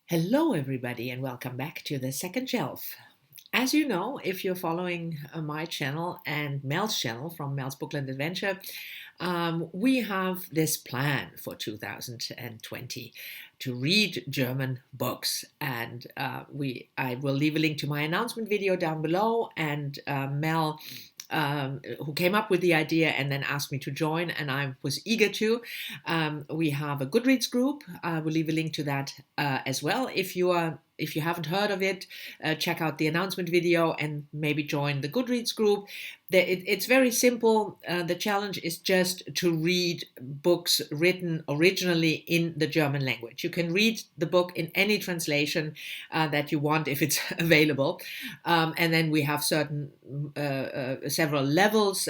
Hello, everybody, and welcome back to the second shelf. As you know, if you're following my channel and Mel's channel from Mel's Bookland Adventure, we have this plan for 2020 to read German books. And I will leave a link to my announcement video down below, and Mel who came up with the idea and then asked me to join, and I was eager to. We have a Goodreads group. I will leave a link to that as well. If you haven't heard of it, check out the announcement video and maybe join the Goodreads group. It's very simple. The challenge is just to read books written originally in the German language. You can read the book in any translation that you want if it's available. And then we have several levels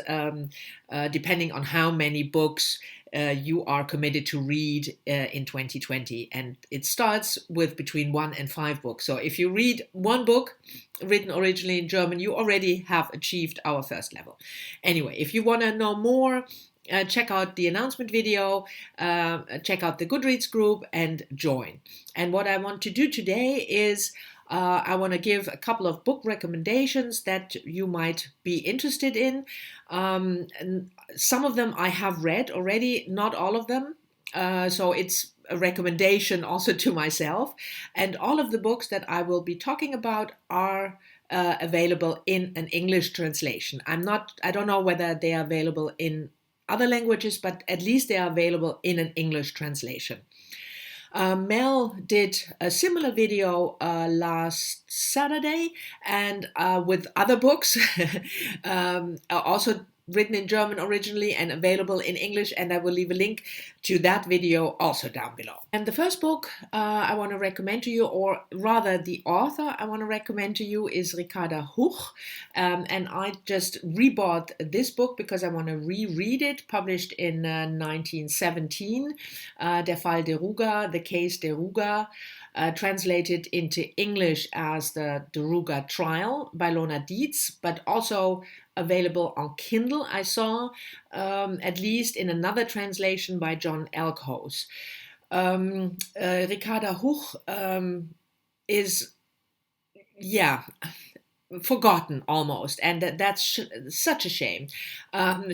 depending on how many books you are committed to read in 2020. And it starts with between 1 and 5 books. So if you read one book written originally in German, you already have achieved our first level. Anyway, if you want to know more, check out the announcement video, check out the Goodreads group, and join. And what I want to do today is I want to give a couple of book recommendations that you might be interested in. And some of them I have read already, not all of them. So it's a recommendation also to myself. And all of the books that I will be talking about are available in an English translation. I don't know whether they are available in other languages, but at least they are available in an English translation. Mel did a similar video last Saturday, and with other books, also written in German originally and available in English, and I will leave a link to that video also down below. And the first book I want to recommend to you, or rather the author I want to recommend to you, is Ricarda Huch, and I just rebought this book because I want to reread it, published in 1917, Der Fall Deruga, The Case Deruga, translated into English as the Deruga Trial by Lona Dietz, but also available on Kindle, I saw, at least in another translation by John McElhose. Ricarda Huch is, forgotten almost, and that's such a shame.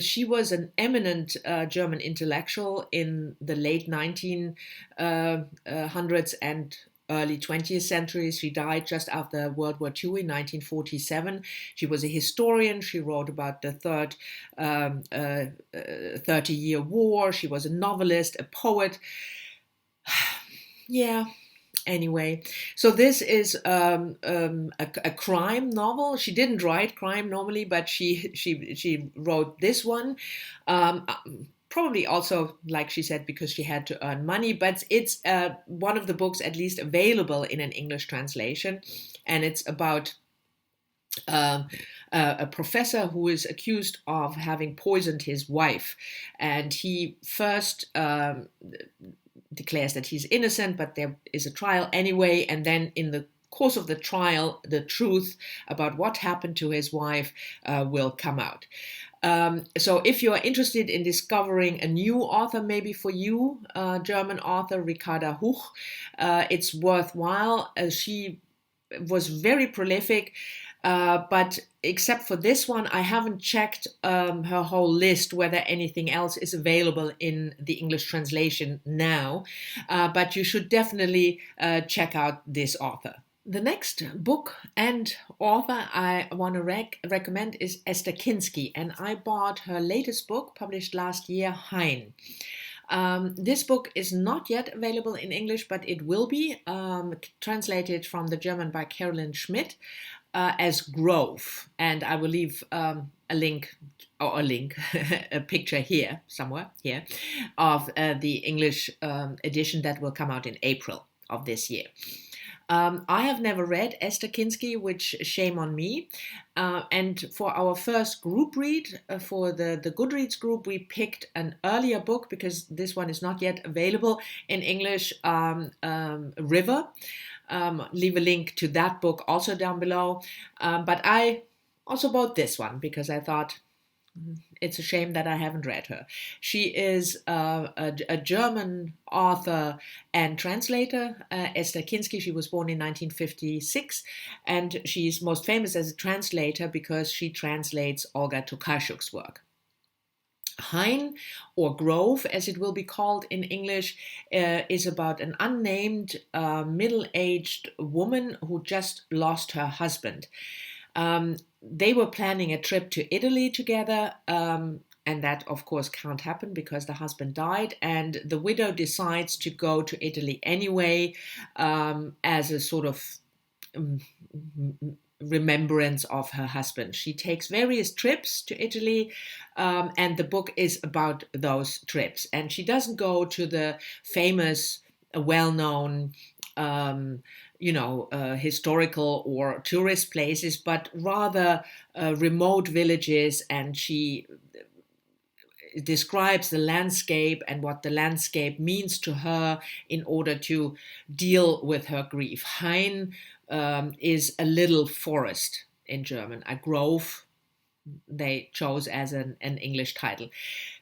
She was an eminent German intellectual in the late 1900s and early 20th century. She died just after World War II in 1947. She was a historian. She wrote about the Third 30-Year War. She was a novelist, a poet. Anyway, so this is a crime novel. She didn't write crime normally, but she wrote this one. Probably also, like she said, because she had to earn money, but it's one of the books at least available in an English translation, and it's about a professor who is accused of having poisoned his wife, and he first declares that he's innocent, but there is a trial anyway, and then in the course of the trial, the truth about what happened to his wife will come out. So if you are interested in discovering a new author, maybe for you, German author Ricarda Huch, it's worthwhile. She was very prolific, but except for this one, I haven't checked her whole list, whether anything else is available in the English translation now, but you should definitely check out this author. The next book and author I want to recommend is Esther Kinski, and I bought her latest book, published last year, Hein. This book is not yet available in English, but it will be translated from the German by Carolyn Schmidt as Grove, and I will leave a picture here, somewhere here, of the English edition that will come out in April of this year. I have never read Esther Kinski, which shame on me. And for our first group read, for the Goodreads group, we picked an earlier book because this one is not yet available in English, River. Leave a link to that book also down below. But I also bought this one because I thought It's a shame that I haven't read her. She is a German author and translator, Esther Kinski. She was born in 1956, and she's most famous as a translator because she translates Olga Tokarczuk's work. Hain, or Grove, as it will be called in English, is about an unnamed middle-aged woman who just lost her husband. They were planning a trip to Italy together, and that, of course, can't happen because the husband died, and the widow decides to go to Italy anyway, as a sort of remembrance of her husband. She takes various trips to Italy, and the book is about those trips. And she doesn't go to the famous, well-known historical or tourist places, but rather remote villages, and she describes the landscape and what the landscape means to her in order to deal with her grief. Hain is a little forest in German, a grove they chose as an English title.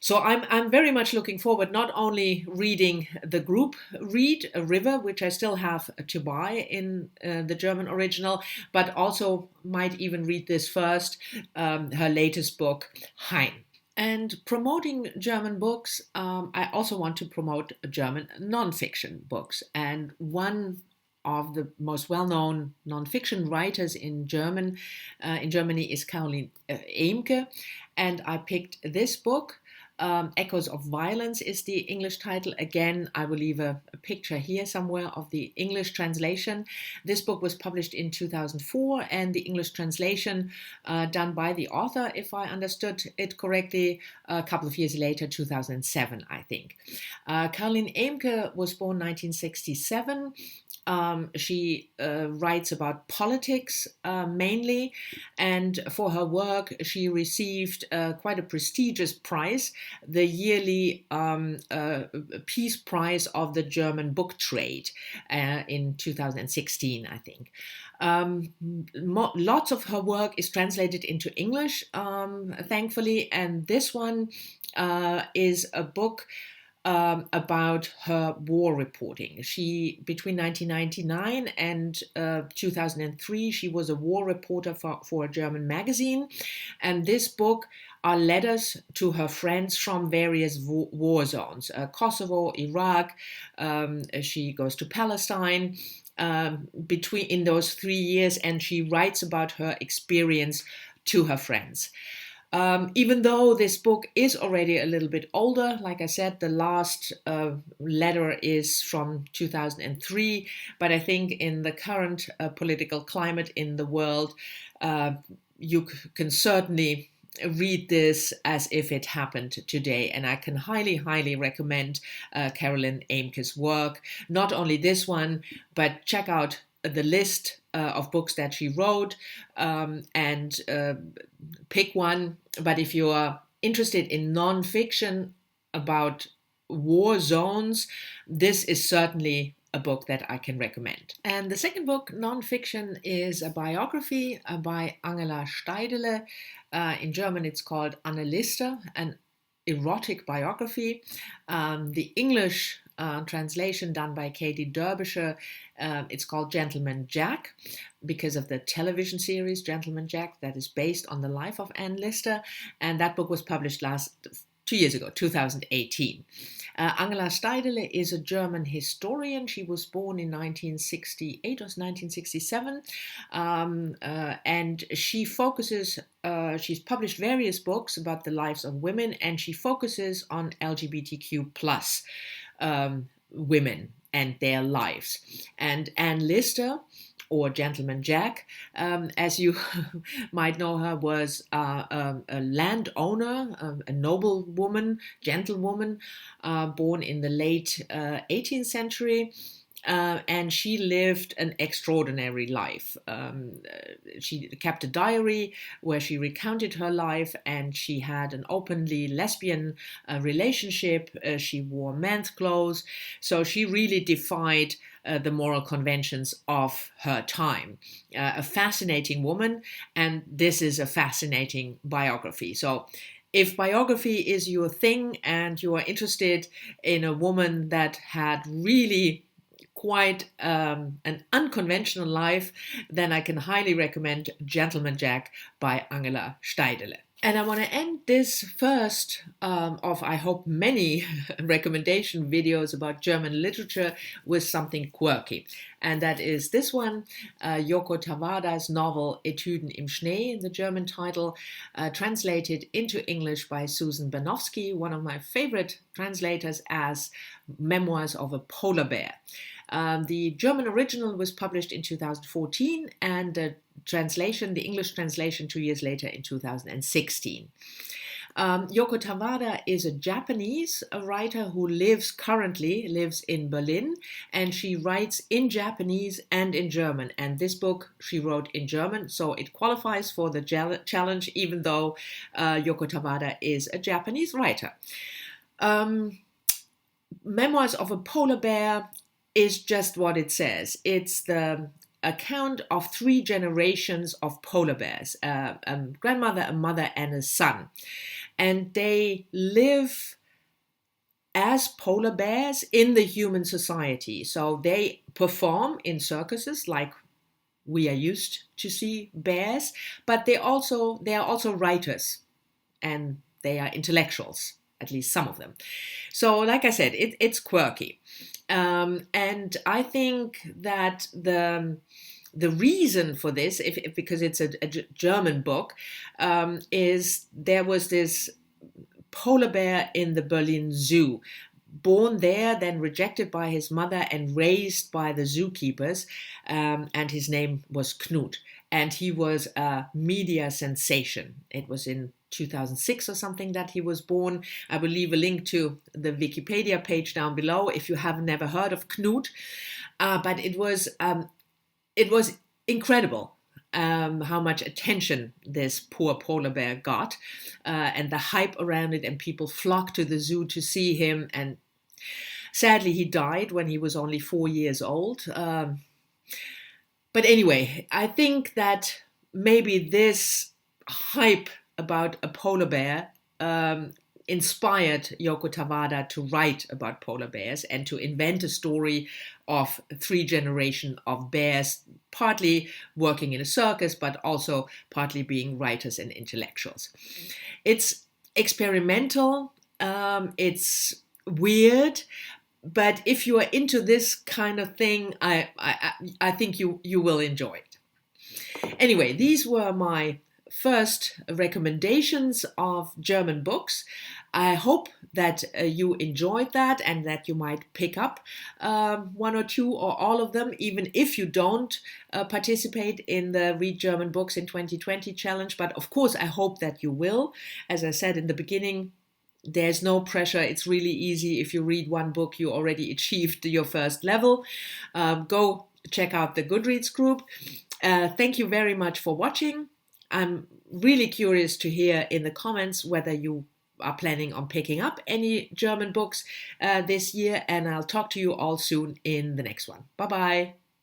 So I'm very much looking forward, not only reading the group read, A River, which I still have to buy in the German original, but also might even read this first, her latest book, Hain. And promoting German books, I also want to promote German nonfiction books. And one of the most well-known nonfiction writers in Germany is Caroline Emke, and I picked this book. Echoes of Violence is the English title. Again, I will leave a picture here somewhere of the English translation. This book was published in 2004, and the English translation done by the author, if I understood it correctly, a couple of years later, 2007, I think. Caroline Emke was born 1967. She writes about politics mainly, and for her work she received quite a prestigious prize, the yearly Peace Prize of the German book trade in 2016, I think. Lots of her work is translated into English, thankfully, and this one is a book about her war reporting. Between 1999 and 2003, she was a war reporter for a German magazine. And this book are letters to her friends from various war zones, Kosovo, Iraq. She goes to Palestine in those 3 years, and she writes about her experience to her friends. Even though this book is already a little bit older, like I said, the last letter is from 2003, but I think in the current political climate in the world, you can certainly read this as if it happened today, and I can highly, highly recommend Caroline Emke's work. Not only this one, but check out the list of books that she wrote, and pick one. But if you are interested in nonfiction about war zones, this is certainly a book that I can recommend. And the second book, nonfiction, is a biography by Angela Steidele. In German, it's called Anne Lister, an erotic biography. The English translation done by Katie Derbyshire, it's called Gentleman Jack, because of the television series Gentleman Jack that is based on the life of Anne Lister, and that book was published 2 years ago, 2018. Angela Steidele is a German historian. She was born in 1968 or 1967, and she focuses, she's published various books about the lives of women, and she focuses on LGBTQ plus women and their lives. And Anne Lister, or Gentleman Jack, as you might know her, was a landowner, a noble woman, gentlewoman, born in the late 18th century. And she lived an extraordinary life. She kept a diary where she recounted her life, and she had an openly lesbian relationship. She wore men's clothes, so she really defied the moral conventions of her time. A fascinating woman, and this is a fascinating biography. So if biography is your thing and you are interested in a woman that had really quite an unconventional life, then I can highly recommend Gentleman Jack by Angela Schneiderlin. And I want to end this first of, I hope, many recommendation videos about German literature with something quirky. And that is this one, Yoko Tawada's novel Etüden im Schnee, in the German title, translated into English by Susan Banowski, one of my favorite translators, as Memoirs of a Polar Bear. The German original was published in 2014, and the English translation 2 years later in 2016. Yoko Tawada is a Japanese writer who currently lives in Berlin, and she writes in Japanese and in German. And this book she wrote in German, so it qualifies for the challenge, even though Yoko Tawada is a Japanese writer. Memoirs of a Polar Bear is just what it says. It's the account of 3 generations of polar bears, a grandmother, a mother, and a son. And they live as polar bears in the human society. So they perform in circuses like we are used to see bears, but they are also writers, and they are intellectuals, at least some of them. So like I said, it's quirky. And I think that the reason for this, because it's a German book, is there was this polar bear in the Berlin Zoo, born there, then rejected by his mother and raised by the zookeepers, and his name was Knut, and he was a media sensation. It was in 2006 or something that he was born. I will leave a link to the Wikipedia page down below if you have never heard of Knut. But it was incredible how much attention this poor polar bear got, and the hype around it, and people flocked to the zoo to see him. And sadly, he died when he was only 4 years old. But anyway, I think that maybe this hype about a polar bear inspired Yoko Tawada to write about polar bears and to invent a story of 3 generations of bears, partly working in a circus, but also partly being writers and intellectuals. It's experimental, it's weird, but if you are into this kind of thing, I think you will enjoy it. Anyway, these were my first recommendations of German books. I hope that you enjoyed that and that you might pick up 1 or 2 or all of them, even if you don't participate in the Read German Books in 2020 challenge. But of course, I hope that you will. As I said in the beginning, there's no pressure. It's really easy. If you read 1 book, you already achieved your first level. Go check out the Goodreads group. Thank you very much for watching. I'm really curious to hear in the comments whether you are planning on picking up any German books this year, and I'll talk to you all soon in the next one. Bye-bye.